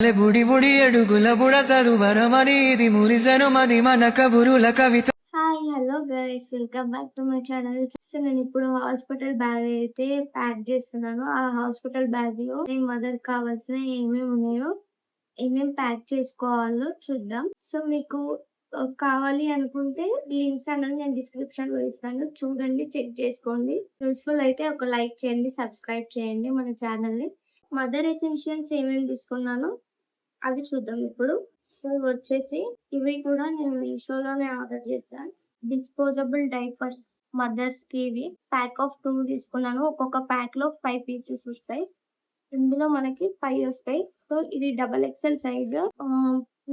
బుడి బుడి అడుగుల బుడతలు వరమనేది మురిసెను మది మన కబురుల కవిత. Hi hello guys, welcome back to my channel. నేను ఇప్పుడు హాస్పిటల్ బ్యాగ్ అయితే ప్యాక్ చేస్తున్నాను. ఆ హాస్పిటల్ బ్యాగ్ లో మీ మదర్ కావాల్సిన ఏమేమి ఉన్నాయో, ఏమేమి ప్యాక్ చేసుకోవాలో చూద్దాం. సో మీకు కావాలి అనుకుంటే లింక్స్ అనేది నేను డిస్క్రిప్షన్ లో ఇస్తాను, చూడండి, చెక్ చేసుకోండి. యూస్ఫుల్ అయితే ఒక లైక్ చేయండి, సబ్స్క్రైబ్ చేయండి మన ఛానల్ ని. మదర్ ఎసెన్షియల్స్ ఏమేమి తీసుకున్నానో అవి చూద్దాం ఇప్పుడు. సో ఇవి వచ్చేసి, ఇవి కూడా నేను మీషోలోనే ఆర్డర్ చేశాను. డిస్పోజబుల్ డైపర్ మదర్స్ కి ఇవి ప్యాక్ ఆఫ్ 2 తీసుకున్నాను. ఒక్కొక్క ప్యాక్ లో 5 పీసెస్ వస్తాయి. ఇందులో మనకి 5 వస్తాయి. సో ఇది XXL సైజు.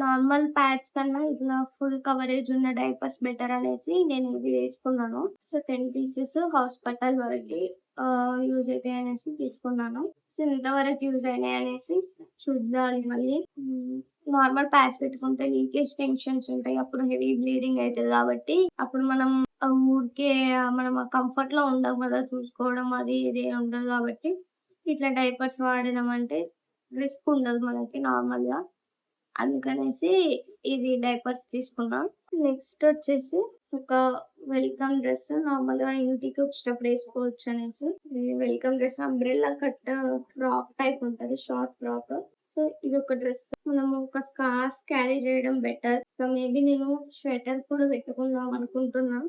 నార్మల్ ప్యాడ్స్ కన్నా ఇట్లా ఫుల్ కవరేజ్ ఉన్న డైపర్స్ బెటర్ అనేసి నేను ఇది వేసుకున్నాను. సో 10 పీసెస్ హాస్పిటల్ వరకు యూజ్ అవుతాయి అనేసి తీసుకున్నాను. సో ఇంతవరకు యూజ్ అయినాయి అనేసి చూద్దాం. మళ్ళీ నార్మల్ ప్యాడ్స్ పెట్టుకుంటే లీకేజ్ టెన్షన్స్ ఉంటాయి, అప్పుడు హెవీ బ్లీడింగ్ అవుతుంది. కాబట్టి అప్పుడు మనం ఊరికే మనం కంఫర్ట్ లో ఉండం కదా, చూసుకోవడం అది ఇది ఉండదు. కాబట్టి ఇట్లా డైపర్స్ వాడడం అంటే రిస్క్ ఉండదు మనకి నార్మల్ గా, అందుకనేసి ఇవి డైపర్స్ తీసుకున్నా. నెక్స్ట్ వచ్చేసి ఒక వెల్కమ్ డ్రెస్, నార్మల్ గా ఇంటికి వచ్చేటప్పుడు వేసుకోవచ్చు అనేసి. Welcome dress umbrella cut frock type ఉంటది, షార్ట్ ఫ్రాక్. సో ఇది ఒక డ్రెస్. మనం ఒక స్కార్ఫ్ క్యారీ చేయడం బెటర్. సో మేబీ నేను స్వెటర్ కూడా పెట్టుకుందాం అనుకుంటున్నా,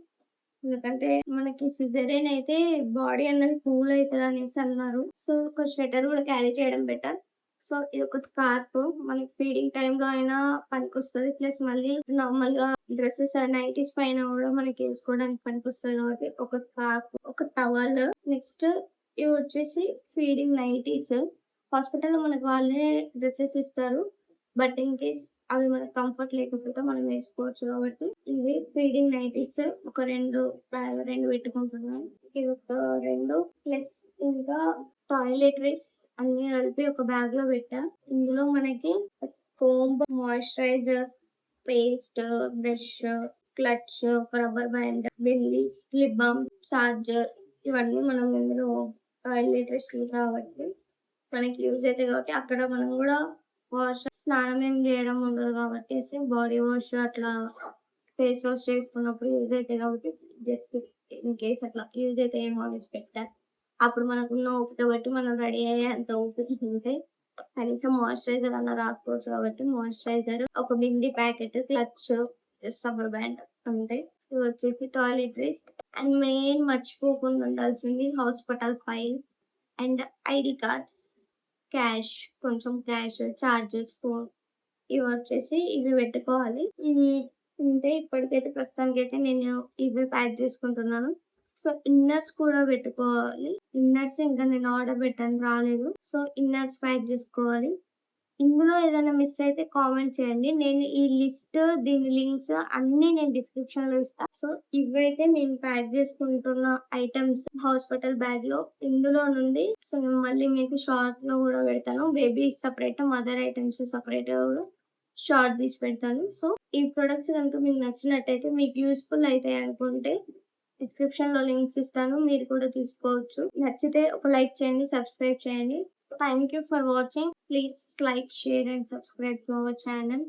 ఎందుకంటే మనకి సిజేరియన్ అయితే బాడీ అన్నది కూల్ అవుతుంది అనేసి అన్నారు. సో ఒక స్వెటర్ కూడా క్యారీ చేయడం బెటర్. సో ఇది ఒక స్కార్ఫ్, మనకి ఫీడింగ్ టైంలో అయినా పనికొస్తుంది. ప్లస్ మళ్ళీ నార్మల్ గా డ్రెస్సెస్ నైటీస్ పైన కూడా మనకి వేసుకోవడానికి పనికొస్తుంది. కాబట్టి ఒక స్కార్ఫ్, ఒక టవల్. నెక్స్ట్ ఇవి వచ్చేసి ఫీడింగ్ నైటీస్. హాస్పిటల్లో మనకు వాళ్ళే డ్రెస్సెస్ ఇస్తారు, బట్ ఇన్ కేస్ అవి మనకు కంఫర్ట్ లేకపోతే మనం వేసుకోవచ్చు. కాబట్టి ఇవి ఫీడింగ్ నైటీస్ ఒక రెండు పెట్టుకుంటున్నాను. ఇవి ఒక 2 ప్లస్ ఇంకా టాయిలెటరీస్ అన్ని కలిపి ఒక బ్యాగ్ లో పెట్టా. ఇందులో మనకి comb, moisturizer, paste, brush, clutch, ఒక rubber band, bindi, lip balm, charger, ఇవన్నీ మనం ఇందులో టాయిలెటరీస్ కాబట్టి మనకి యూజ్ అవుతాయి. కాబట్టి అక్కడ మనం కూడా స్నానం ఏం చేయడం ఉండదు కాబట్టి బాడీ వాష్ అట్లా ఫేస్ వాష్ చేసుకున్నప్పుడు యూజ్ అవుతాయి. కాబట్టి జస్ట్ ఇన్ కేస్ అట్లా యూజ్ అయితే ఏమో అనేసి పెట్టా. అప్పుడు మనకున్న ఓపిక బట్టి మనం రెడీ అయ్యే అంత ఓపిక ఉంటే కనీసం మాయిశ్చరైజర్ అన్న రాసుకోవచ్చు. కాబట్టి మాయిశ్చరైజర్, ఒక బింది ప్యాకెట్, క్లచ్, రబ్బర్ బ్యాండ్, అంతే. ఇవి వచ్చేసి టాయిలెటరీస్. అండ్ మెయిన్ మర్చిపోకుండా ఉండాల్సింది hospital file and ID cards, cash, కొంచెం క్యాష్, చార్జెస్, ఫోన్, ఇవి వచ్చేసి ఇవి పెట్టుకోవాలి. అంటే ఇప్పటికైతే ప్రస్తుతానికి అయితే నేను ఇవి ప్యాక్ చేసుకుంటున్నాను. సో ఇన్నర్స్ కూడా పెట్టుకోవాలి. ఇన్నర్స్ ఇంకా నేను ఆర్డర్ పెట్టాను, రాలేదు. సో ఇన్నర్స్ ప్యాక్ చేసుకోవాలి. ఇందులో ఏదైనా మిస్ అయితే కామెంట్ చేయండి. నేను ఈ లిస్ట్, దీని లింక్స్ అన్ని నేను డిస్క్రిప్షన్ లో ఇస్తాను. సో ఇవైతే నేను ప్యాక్ చేసుకుంటున్న ఐటమ్స్ హాస్పిటల్ బ్యాగ్ లో. ఇందులో నుండి సో నేను మళ్ళీ మీకు షార్ట్ లో కూడా పెడతాను. Baby separate, mother items separate short తీసి పెడతాను. సో ఈ ప్రొడక్ట్స్ కనుక మీకు నచ్చినట్టయితే, మీకు యూస్ఫుల్ అవుతాయి అనుకుంటే డిస్క్రిప్షన్ లో లింక్స్ ఇస్తాను, మీరు కూడా తీసుకోవచ్చు. నచ్చితే ఒక లైక్ చేయండి, సబ్స్క్రైబ్ చేయండి. Thank you for watching. Please like, share and subscribe to our channel.